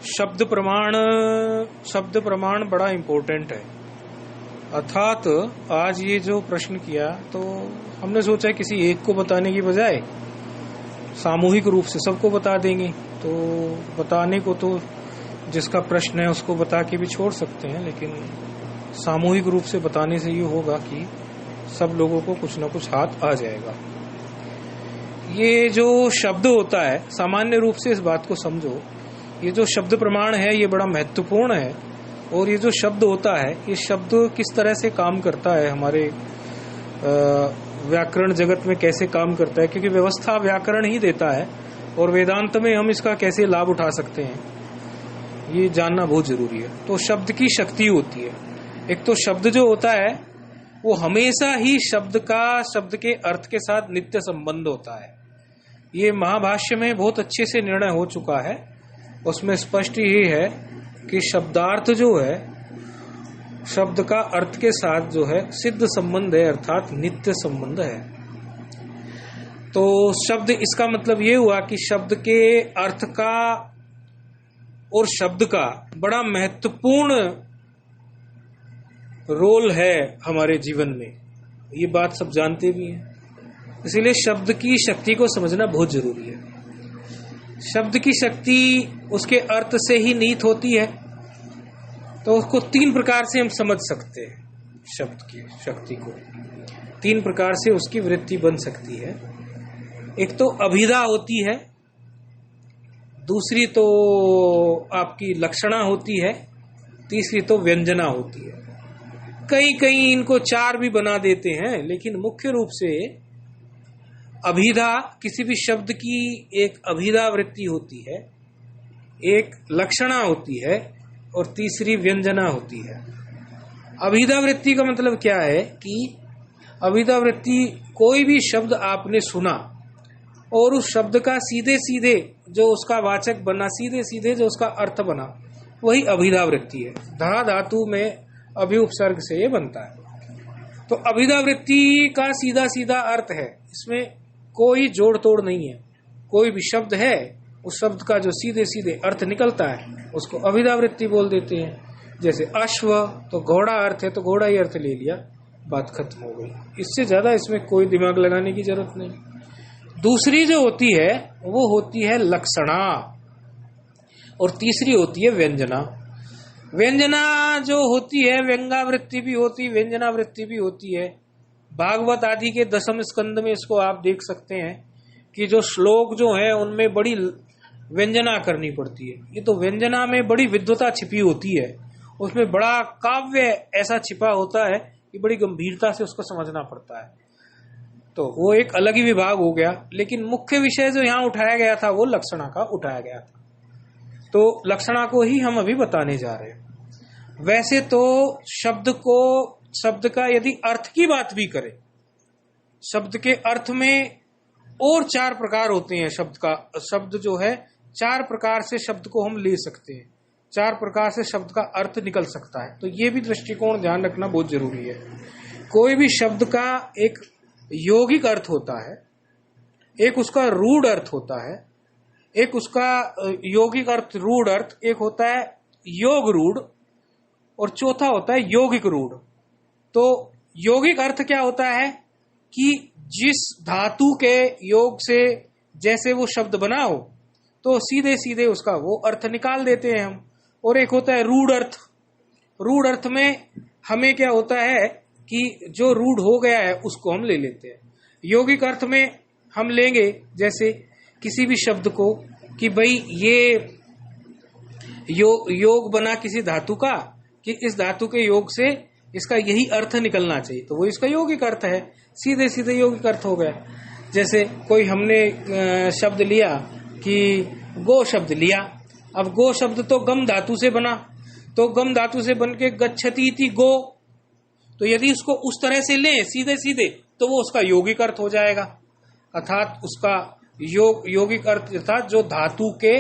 शब्द प्रमाण बड़ा इम्पोर्टेंट है। अर्थात आज ये जो प्रश्न किया तो हमने सोचा किसी एक को बताने की बजाय सामूहिक रूप से सबको बता देंगे। तो बताने को तो जिसका प्रश्न है उसको बता के भी छोड़ सकते हैं, लेकिन सामूहिक रूप से बताने से ये होगा कि सब लोगों को कुछ ना कुछ हाथ आ जाएगा। ये जो शब्द होता है, सामान्य रूप से इस बात को समझो, ये जो शब्द प्रमाण है ये बड़ा महत्वपूर्ण है। और ये जो शब्द होता है, ये शब्द किस तरह से काम करता है, हमारे व्याकरण जगत में कैसे काम करता है, क्योंकि व्यवस्था व्याकरण ही देता है और वेदांत में हम इसका कैसे लाभ उठा सकते हैं ये जानना बहुत जरूरी है। तो शब्द की शक्ति होती है। एक तो शब्द जो होता है वो हमेशा ही शब्द के अर्थ के साथ नित्य संबंध होता है। ये महाभाष्य में बहुत अच्छे से निर्णय हो चुका है। उसमें स्पष्ट ही है कि शब्दार्थ जो है शब्द का अर्थ के साथ जो है सिद्ध संबंध है, अर्थात नित्य संबंध है। तो शब्द, इसका मतलब ये हुआ कि शब्द के अर्थ का और शब्द का बड़ा महत्वपूर्ण रोल है हमारे जीवन में। ये बात सब जानते भी हैं, इसीलिए शब्द की शक्ति को समझना बहुत जरूरी है। शब्द की शक्ति उसके अर्थ से ही नीत होती है। तो उसको तीन प्रकार से हम समझ सकते हैं। शब्द की शक्ति को तीन प्रकार से उसकी वृत्ति बन सकती है। एक तो अभिधा होती है, दूसरी तो आपकी लक्षणा होती है, तीसरी तो व्यंजना होती है। कई इनको चार भी बना देते हैं, लेकिन मुख्य रूप से अभिधा, किसी भी शब्द की एक अभिधा वृत्ति होती है, एक लक्षणा होती है और तीसरी व्यंजना होती है। अभिधा वृत्ति का मतलब क्या है कि अभिधा वृत्ति, कोई भी शब्द आपने सुना और उस शब्द का सीधे सीधे जो उसका वाचक बना, सीधे सीधे जो उसका अर्थ बना, वही अभिधा वृत्ति है। धा धातु में अभि उपसर्ग से ये बनता है। तो अभिधा वृत्ति का सीधा सीधा अर्थ है, इसमें कोई जोड़ तोड़ नहीं है। कोई भी शब्द है, उस शब्द का जो सीधे सीधे अर्थ निकलता है उसको अभिधा वृत्ति बोल देते हैं। जैसे अश्व, तो घोड़ा अर्थ है तो घोड़ा ही अर्थ ले लिया, बात खत्म हो गई। इससे ज्यादा इसमें कोई दिमाग लगाने की जरूरत नहीं। दूसरी जो होती है वो होती है लक्षणा और तीसरी होती है व्यंजना। व्यंजना जो होती है, व्यंगावृत्ति भी होती, व्यंजना वृत्ति भी होती है। भागवत आदि के 10वें स्कंद में इसको आप देख सकते हैं कि जो श्लोक जो है उनमें बड़ी व्यंजना करनी पड़ती है। ये तो व्यंजना में बड़ी विद्वता छिपी होती है, उसमें बड़ा काव्य ऐसा छिपा होता है कि बड़ी गंभीरता से उसको समझना पड़ता है। तो वो एक अलग ही विभाग हो गया, लेकिन मुख्य विषय जो यहाँ उठाया गया था वो लक्षणा का उठाया गया था। तो लक्षणा को ही हम अभी बताने जा रहे हैं। वैसे तो शब्द का यदि अर्थ की बात भी करें, शब्द के अर्थ में और चार प्रकार होते हैं। शब्द जो है चार प्रकार से शब्द को हम ले सकते हैं, चार प्रकार से शब्द का अर्थ निकल सकता है। तो ये भी दृष्टिकोण ध्यान रखना बहुत जरूरी है। कोई भी शब्द का एक यौगिक अर्थ होता है, एक उसका रूढ़ अर्थ होता है, एक उसका यौगिक अर्थ रूढ़ अर्थ, एक होता है योग रूढ़ और चौथा होता है यौगिक रूढ़। तो यौगिक अर्थ क्या होता है कि जिस धातु के योग से जैसे वो शब्द बना हो तो सीधे सीधे उसका वो अर्थ निकाल देते हैं हम। और एक होता है रूढ़ अर्थ। रूढ़ अर्थ में हमें क्या होता है कि जो रूढ़ हो गया है उसको हम ले लेते हैं। यौगिक अर्थ में हम लेंगे जैसे किसी भी शब्द को कि भाई ये योग बना किसी धातु का, कि इस धातु के योग से इसका यही अर्थ निकलना चाहिए, तो वो इसका यौगिक अर्थ है। सीधे सीधे यौगिक अर्थ हो गया। जैसे कोई हमने शब्द लिया कि गो शब्द लिया, अब गो शब्द तो गम धातु से बना, तो गम धातु से बन के गच्छति इति गो, तो यदि उसको उस तरह से लें सीधे सीधे तो वो उसका यौगिक अर्थ हो जाएगा। अर्थात उसका यौगिक अर्थ अर्थात जो धातु के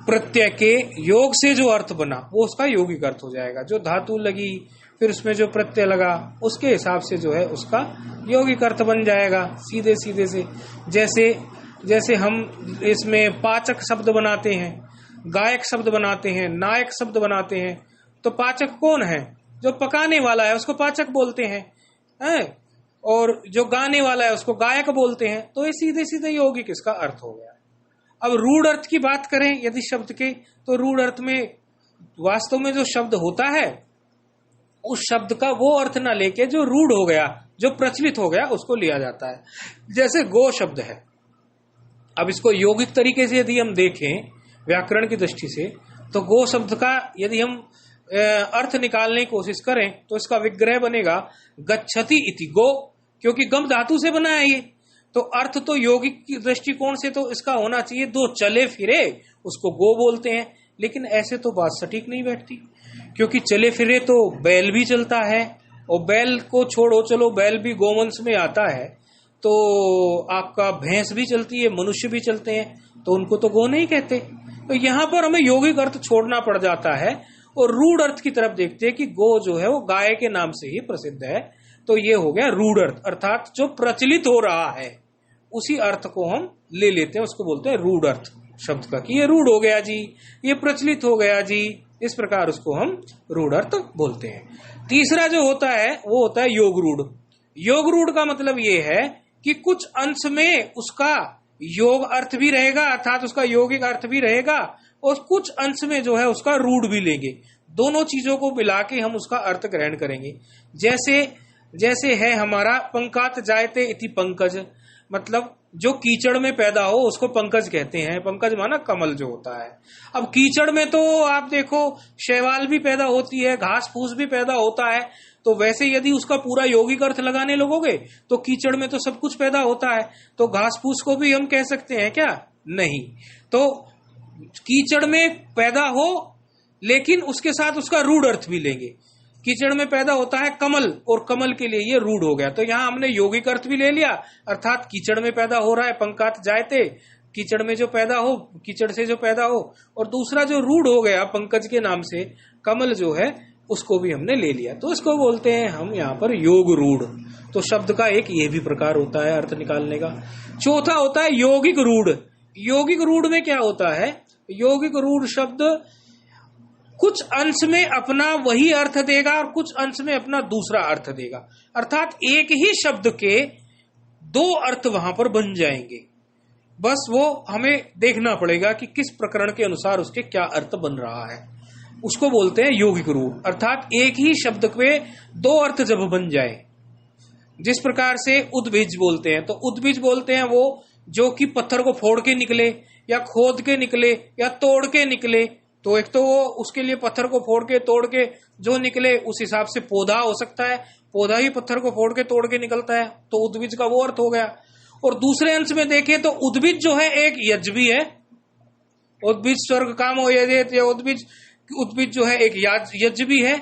प्रत्यय के योग से जो अर्थ बना वो उसका यौगिक अर्थ हो जाएगा। जो धातु लगी फिर उसमें जो प्रत्यय लगा उसके हिसाब से जो है उसका यौगिक अर्थ बन जाएगा सीधे सीधे से। जैसे हम इसमें पाचक शब्द बनाते हैं गायक शब्द बनाते हैं, नायक शब्द बनाते हैं। तो पाचक कौन है? जो पकाने वाला है उसको पाचक बोलते हैं, और जो गाने वाला है उसको गायक बोलते हैं। तो ये सीधे सीधे यौगिक इसका अर्थ हो गया। अब रूढ़ अर्थ की बात करें यदि शब्द के, तो रूढ़ अर्थ में वास्तव में जो शब्द होता है उस शब्द का वो अर्थ ना लेके जो रूढ़ हो गया, जो प्रचलित हो गया, उसको लिया जाता है। जैसे गो शब्द है, अब इसको यौगिक तरीके से यदि हम देखें व्याकरण की दृष्टि से, तो गो शब्द का यदि हम अर्थ निकालने की कोशिश करें तो इसका विग्रह बनेगा गच्छति इति गो, क्योंकि गम धातु से बना है ये। तो अर्थ तो यौगिक की दृष्टिकोण से तो इसका होना चाहिए दो चले फिरे, उसको गो बोलते हैं। लेकिन ऐसे तो बात सटीक नहीं बैठती, क्योंकि चले फिरे तो बैल भी चलता है, और बैल को छोड़ो चलो, बैल भी गोवंश में आता है। तो आपका भैंस भी चलती है, मनुष्य भी चलते हैं, तो उनको तो गो नहीं कहते। तो यहाँ पर हमें यौगिक अर्थ छोड़ना पड़ जाता है और रूढ़ अर्थ की तरफ देखते हैं कि गो जो है वो गाय के नाम से ही प्रसिद्ध है। तो ये हो गया रूढ़ अर्थ, अर्थात जो प्रचलित हो रहा है उसी अर्थ को हम ले लेते हैं, उसको बोलते हैं रूढ़ अर्थ शब्द का, कि ये रूढ़ हो गया जी, ये प्रचलित हो गया जी। इस प्रकार उसको हम रूढ़ अर्थ बोलते हैं। तीसरा जो होता है वो होता है योग रूढ़। योग रूढ़ का मतलब ये है कि कुछ अंश में उसका योग अर्थ भी रहेगा, अर्थात उसका यौगिक अर्थ भी रहेगा, और कुछ अंश में जो है उसका रूढ़ भी लेंगे। दोनों चीजों को मिला के हम उसका अर्थ ग्रहण करेंगे। जैसे है हमारा पंकात जायते इति पंकज, मतलब जो कीचड़ में पैदा हो उसको पंकज कहते हैं। पंकज माना कमल जो होता है। अब कीचड़ में तो आप देखो शैवाल भी पैदा होती है, घास फूस भी पैदा होता है। तो वैसे यदि उसका पूरा यौगिक अर्थ लगाने लगोगे तो कीचड़ में तो सब कुछ पैदा होता है, तो घास फूस को भी हम कह सकते हैं क्या? नहीं। तो कीचड़ में पैदा हो लेकिन उसके साथ उसका रूढ़ अर्थ भी लेंगे। कीचड़ में पैदा होता है कमल, और कमल के लिए ये रूढ़ हो गया। तो यहां हमने यौगिक अर्थ भी ले लिया, अर्थात कीचड़ में पैदा हो रहा है, पंकात जायते, कीचड़ में जो पैदा हो, कीचड़ से जो पैदा हो। और दूसरा जो रूढ़ हो गया पंकज के नाम से, कमल जो है, उसको भी हमने ले लिया। तो इसको बोलते हैं हम यहाँ पर योग रूढ़। तो शब्द का एक ये भी प्रकार होता है अर्थ निकालने का। चौथा होता है यौगिक रूढ़। यौगिक रूढ़ में क्या होता है? यौगिक रूढ़ शब्द कुछ अंश में अपना वही अर्थ देगा और कुछ अंश में अपना दूसरा अर्थ देगा, अर्थात एक ही शब्द के दो अर्थ वहां पर बन जाएंगे। बस वो हमें देखना पड़ेगा कि किस प्रकरण के अनुसार उसके क्या अर्थ बन रहा है, उसको बोलते हैं यौगिक रूढ़। अर्थात एक ही शब्द के दो अर्थ जब बन जाए, जिस प्रकार से उद्भिज बोलते हैं, तो उद्भिज बोलते हैं वो जो कि पत्थर को फोड़ के निकले या खोद के निकले या तोड़ के निकले। तो एक तो वो उसके लिए पत्थर को फोड़ के तोड़ के जो निकले उस हिसाब से पौधा हो सकता है, पौधा ही पत्थर को फोड़ के तोड़ के निकलता है, तो उद्भिज का वो अर्थ हो गया। और दूसरे अंश में देखें तो उद्भिज जो है एक यज्ञ भी है। उद्भिज स्वर्ग काम हो यजेत, उद्भिज जो है एक यज्ञ भी है।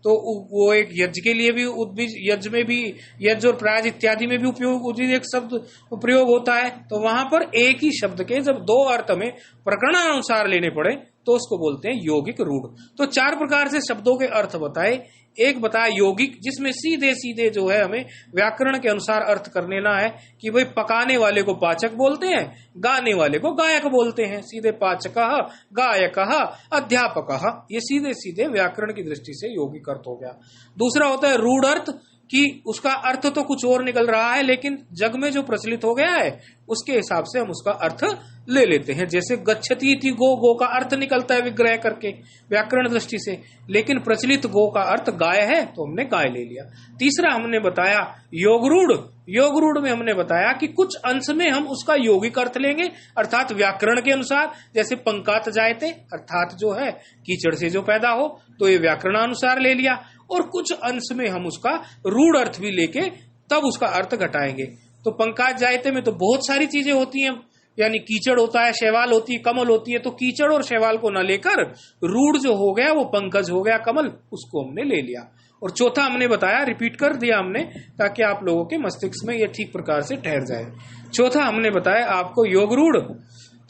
तो वो एक यज्ञ के लिए भी उद्भिज, यज्ञ में भी यज्ञ और प्राज इत्यादि में भी उपयोग एक शब्द प्रयोग होता है। तो वहां पर एक ही शब्द के जब दो अर्थ में प्रकरणानुसार लेने पड़े तो उसको बोलते हैं यौगिक रूढ़। तो चार प्रकार से शब्दों के अर्थ बताए। एक बताया यौगिक, जिसमें सीधे सीधे जो है हमें व्याकरण के अनुसार अर्थ कर लेना है कि भाई पकाने वाले को पाचक बोलते हैं, गाने वाले को गायक बोलते हैं। सीधे पाचकः, गायकः, अध्यापकः, ये सीधे सीधे व्याकरण की दृष्टि से यौगिक अर्थ हो गया। दूसरा होता है रूढ़ अर्थ, कि उसका अर्थ तो कुछ और निकल रहा है लेकिन जग में जो प्रचलित हो गया है उसके हिसाब से हम उसका अर्थ ले लेते हैं। जैसे गच्छति थी गो, गो का अर्थ निकलता है विग्रह करके व्याकरण दृष्टि से, लेकिन प्रचलित गो का अर्थ गाय है तो हमने गाय ले लिया। तीसरा हमने बताया योगरूढ़। योगरूढ़ में हमने बताया कि कुछ अंश में हम उसका यौगिक अर्थ लेंगे, अर्थात व्याकरण के अनुसार। जैसे पंकात जायते, अर्थात जो है कीचड़ से जो पैदा हो, तो ये व्याकरणानुसार ले लिया। और कुछ अंश में हम उसका रूढ़ अर्थ भी लेके तब उसका अर्थ घटाएंगे। तो पंकात जायते में तो बहुत सारी चीजें होती हैं, यानी कीचड़ होता है, शैवाल होती है, कमल होती है। तो कीचड़ और शैवाल को न लेकर रूढ़ जो हो गया वो पंकज हो गया, कमल, उसको हमने ले लिया। और चौथा हमने बताया, रिपीट कर दिया हमने ताकि आप लोगों के मस्तिष्क में ये ठीक प्रकार से ठहर जाए। चौथा हमने बताया आपको योगरूढ़,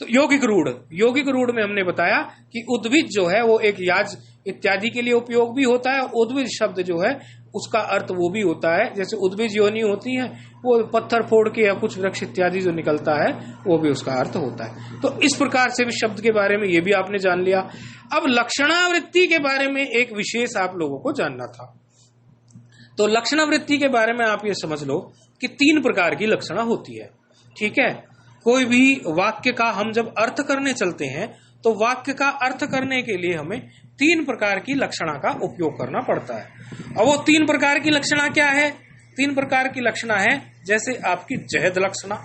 तो यौगिक रूढ़। यौगिक रूढ़ में हमने बताया कि उद्भिज जो है वो एक याज इत्यादि के लिए उपयोग भी होता है। उद्भिज शब्द जो है उसका अर्थ वो भी होता है। जैसे उद्भिज योनि होती है, वो पत्थर फोड़ के या कुछ वृक्ष इत्यादि जो निकलता है वो भी उसका अर्थ होता है। तो इस प्रकार से भी शब्द के बारे में ये भी आपने जान लिया। अब लक्षणावृत्ति के बारे में एक विशेष आप लोगों को जानना था। तो लक्षणावृत्ति के बारे में आप ये समझ लो कि 3 प्रकार की लक्षणा होती है। ठीक है, कोई भी वाक्य का हम जब अर्थ करने चलते हैं तो वाक्य का अर्थ करने के लिए हमें 3 प्रकार की लक्षणा का उपयोग करना पड़ता है। अब वो 3 प्रकार की लक्षणा क्या है? 3 प्रकार की लक्षणा है, जैसे आपकी जहद लक्षणा,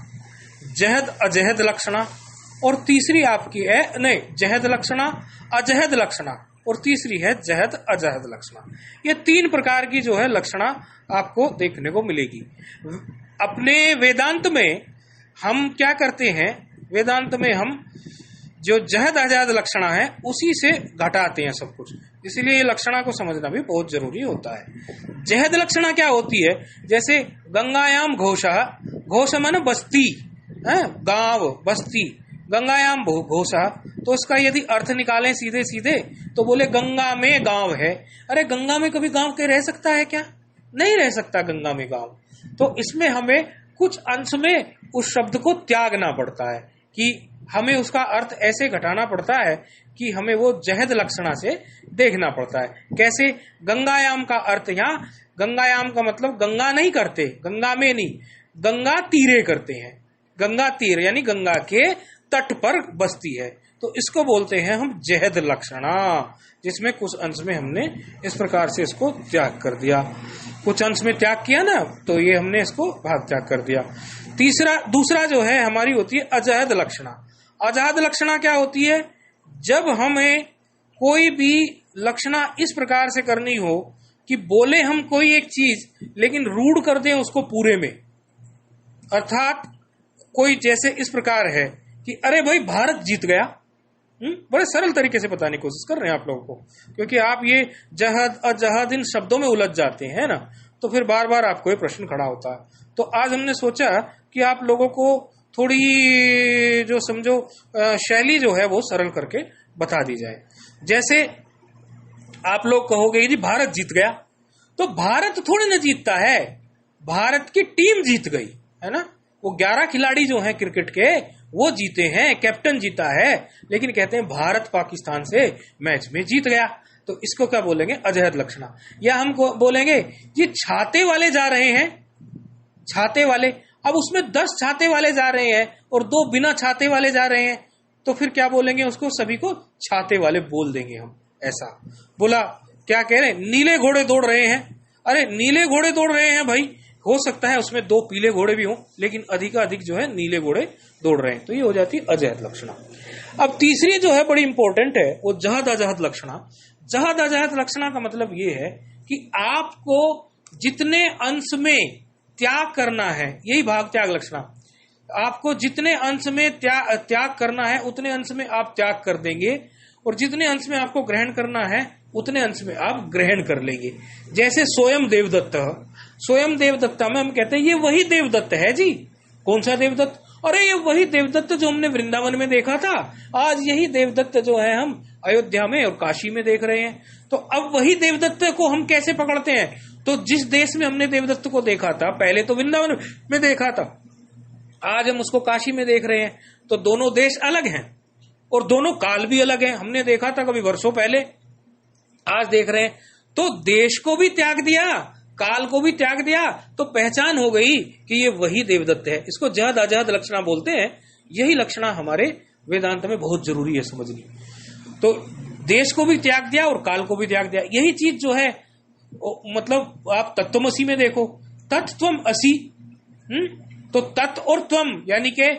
जहद अजहद लक्षणा, और तीसरी आपकी है जहद लक्षणा, अजहद लक्षणा, और तीसरी है जहद अजहद लक्षणा। ये 3 प्रकार की जो है लक्षणा आपको देखने को मिलेगी। अपने वेदांत में हम क्या करते हैं, वेदांत में हम जो जहद अजहद लक्षणा है उसी से घटाते हैं सब कुछ, इसलिए ये लक्षणा को समझना भी बहुत जरूरी होता है। जहद लक्षणा क्या होती है? जैसे गंगायाम घोषः, घोष माने बस्ती, गांव बस्ती, गंगायाम घोषः, तो इसका यदि अर्थ निकालें सीधे सीधे तो बोले गंगा में गांव है। अरे गंगा में कभी गांव के रह सकता है क्या? नहीं रह सकता गंगा में गांव। तो इसमें हमें कुछ अंश में उस शब्द को त्यागना पड़ता है कि हमें उसका अर्थ ऐसे घटाना पड़ता है कि हमें वो जहद लक्षणा से देखना पड़ता है। कैसे? गंगायाम का अर्थ, यहाँ गंगायाम का मतलब गंगा नहीं करते, गंगा में नहीं, गंगा तीरे करते हैं। गंगा तीर यानी गंगा के तट पर बस्ती है, तो इसको बोलते हैं हम जहद लक्षणा, जिसमें कुछ अंश में हमने इस प्रकार से इसको त्याग कर दिया। कुछ अंश में त्याग किया ना, तो ये हमने इसको भाग त्याग कर दिया। दूसरा जो है हमारी होती है अजहद लक्षणा। अजहद लक्षणा क्या होती है? जब हमें कोई भी लक्षणा इस प्रकार से करनी हो कि बोले हम कोई एक चीज लेकिन रूढ़ कर दें उसको पूरे में, अर्थात कोई जैसे इस प्रकार है कि अरे भाई भारत जीत गया। बड़े सरल तरीके से बताने की कोशिश कर रहे हैं आप लोगों को, क्योंकि आप ये जहद अजहद इन शब्दों में उलझ जाते हैं ना, तो फिर बार बार आपको ये प्रश्न खड़ा होता है। तो आज हमने सोचा कि आप लोगों को थोड़ी जो समझो शैली जो है वो सरल करके बता दी जाए। जैसे आप लोग कहोगे जी भारत जीत गया, तो भारत थोड़ी ना जीतता है, भारत की टीम जीत गई है ना। वो 11 खिलाड़ी जो हैं क्रिकेट के वो जीते हैं, कैप्टन जीता है, लेकिन कहते हैं भारत पाकिस्तान से मैच में जीत गया। तो इसको क्या बोलेंगे? अजहद लक्षणा। या हम बोलेंगे ये छाते वाले जा रहे हैं, छाते वाले, अब उसमें 10 छाते वाले जा रहे हैं और 2 बिना छाते वाले जा रहे हैं, तो फिर क्या बोलेंगे? उसको सभी को छाते वाले बोल देंगे हम। ऐसा बोला, क्या कह रहे हैं? नीले घोड़े दौड़ रहे हैं। अरे नीले घोड़े दौड़ रहे हैं भाई, हो सकता है उसमें 2 पीले घोड़े भी हों, लेकिन अधिक जो है नीले घोड़े दौड़ रहे हैं, तो ये हो जाती है अजहद लक्षणा। अब तीसरी जो है बड़ी इंपॉर्टेंट है, वो जहद अजहद लक्षणा। जहद अजहद लक्षणा का मतलब ये है कि आपको जितने अंश में त्याग करना है, यही भाग त्याग लक्षणा, आपको जितने अंश में त्याग करना है उतने अंश में आप त्याग कर देंगे, और जितने अंश में आपको ग्रहण करना है उतने अंश में आप ग्रहण कर लेंगे। जैसे स्वयं देवदत्त, स्वयं देवदत्ता में हम कहते हैं ये वही देवदत्त है जी। कौन सा देवदत्त? अरे ये वही देवदत्त जो हमने वृंदावन में देखा था, आज यही देवदत्त जो है हम अयोध्या में और काशी में देख रहे हैं। तो अब वही देवदत्त को हम कैसे पकड़ते हैं? तो जिस देश में हमने देवदत्त को देखा था, पहले तो वृंदावन में देखा था, आज हम उसको काशी में देख रहे हैं, तो दोनों देश अलग हैं और दोनों काल भी अलग हैं। हमने देखा था कभी वर्षों पहले, आज देख रहे हैं, तो देश को भी त्याग दिया, काल को भी त्याग दिया, तो पहचान हो गई कि ये वही देवदत्त है। इसको जहद अजहद लक्षणा बोलते हैं। यही लक्षणा हमारे वेदांत में बहुत जरूरी है समझनी। तो देश को भी त्याग दिया और काल को भी त्याग दिया। यही चीज जो है मतलब आप तत्वमसी में देखो, तत्त्वम असि, तो तत् और त्वम यानी के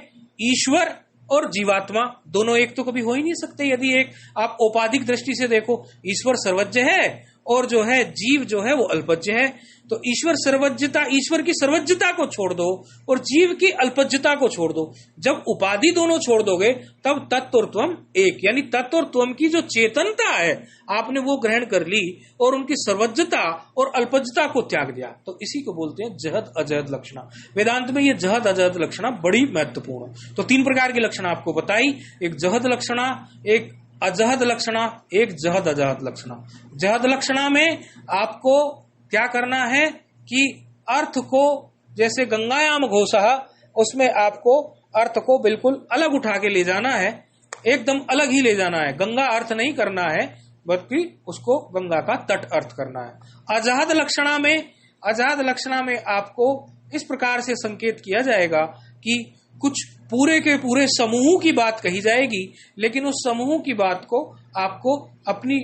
ईश्वर और जीवात्मा दोनों एक तो कभी हो ही नहीं सकते। यदि एक आप औपाधिक दृष्टि से देखो, ईश्वर सर्वज्ञ है और जो है जीव जो है वो अल्पज्ञ है, तो ईश्वर सर्वज्ञता, ईश्वर की सर्वज्ञता को छोड़ दो और जीव की अल्पज्ञता को छोड़ दो। जब उपाधि दोनों छोड़ दोगे तब तत्व और त्वम एक, यानी तत्व और त्वम की जो चेतनता है आपने वो ग्रहण कर ली और उनकी सर्वज्ञता और अल्पज्ञता को त्याग दिया। तो इसी को बोलते हैं जहद अजहद लक्षणा। वेदांत में ये जहद अजहद लक्षणा बड़ी महत्वपूर्ण। तो 3 प्रकार की लक्षणा आपको बताई, एक जहद लक्षणा, एक अजहद लक्षणा, एक जहद अजहद लक्षणा। जहद लक्षणा में आपको क्या करना है कि अर्थ को, जैसे गंगायाम घोषः, उसमें आपको अर्थ को बिल्कुल अलग उठा के ले जाना है, एकदम अलग ही ले जाना है। गंगा अर्थ नहीं करना है, बल्कि उसको गंगा का तट अर्थ करना है। अजहद लक्षणा में आपको इस प्रकार से संकेत किया जाएगा कि कुछ पूरे के पूरे समूह की बात कही जाएगी, लेकिन उस समूह की बात को आपको अपनी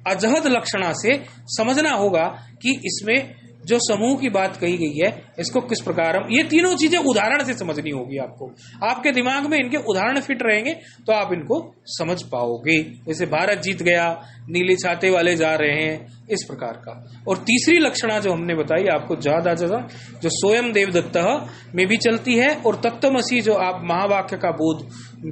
अजहद लक्षणा से समझना होगा कि इसमें जो समूह की बात कही गई है इसको किस प्रकार हम, ये तीनों चीजें उदाहरण से समझनी होगी आपको। आपके दिमाग में इनके उदाहरण फिट रहेंगे तो आप इनको समझ पाओगे। जैसे भारत जीत गया, नीले छाते वाले जा रहे हैं, इस प्रकार का। और तीसरी लक्षणा जो हमने बताई आपको, ज्यादा जो स्वयं देवदत्तः में भी चलती है, और तत्त्वमसी जो आप महावाक्य का बोध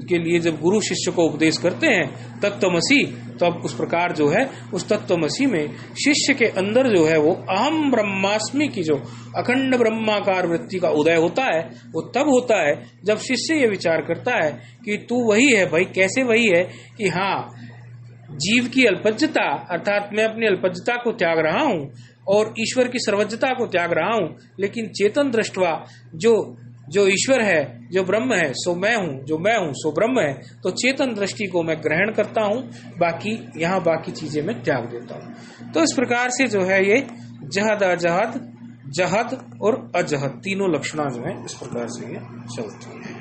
के लिए जब गुरु शिष्य को उपदेश करते हैं तत्त्वमसी, तो अब उस प्रकार जो है उस तत्त्वमसी में शिष्य के अंदर जो है वो अहम ब्रह्मास्मि की जो अखंड ब्रह्माकार वृत्ति का उदय होता है, वो तब होता है जब शिष्य ये विचार करता है कि तू वही है भाई। कैसे वही है कि हाँ, जीव की अल्पज्यता, अर्थात मैं अपनी अल्पज्यता को त्याग रहा हूं और ईश्वर की सर्वज्ञता को त्याग रहा हूं, लेकिन चेतन दृष्टवा जो ईश्वर है, जो ब्रह्म है, सो मैं हूं, जो मैं हूं सो ब्रह्म है। तो चेतन दृष्टि को मैं ग्रहण करता हूं, बाकी चीजें मैं त्याग देता हूं। तो इस प्रकार से जो है ये जहद, अजहद, जहद और अजहद तीनों लक्षणा जो है इस प्रकार से ये चलती है।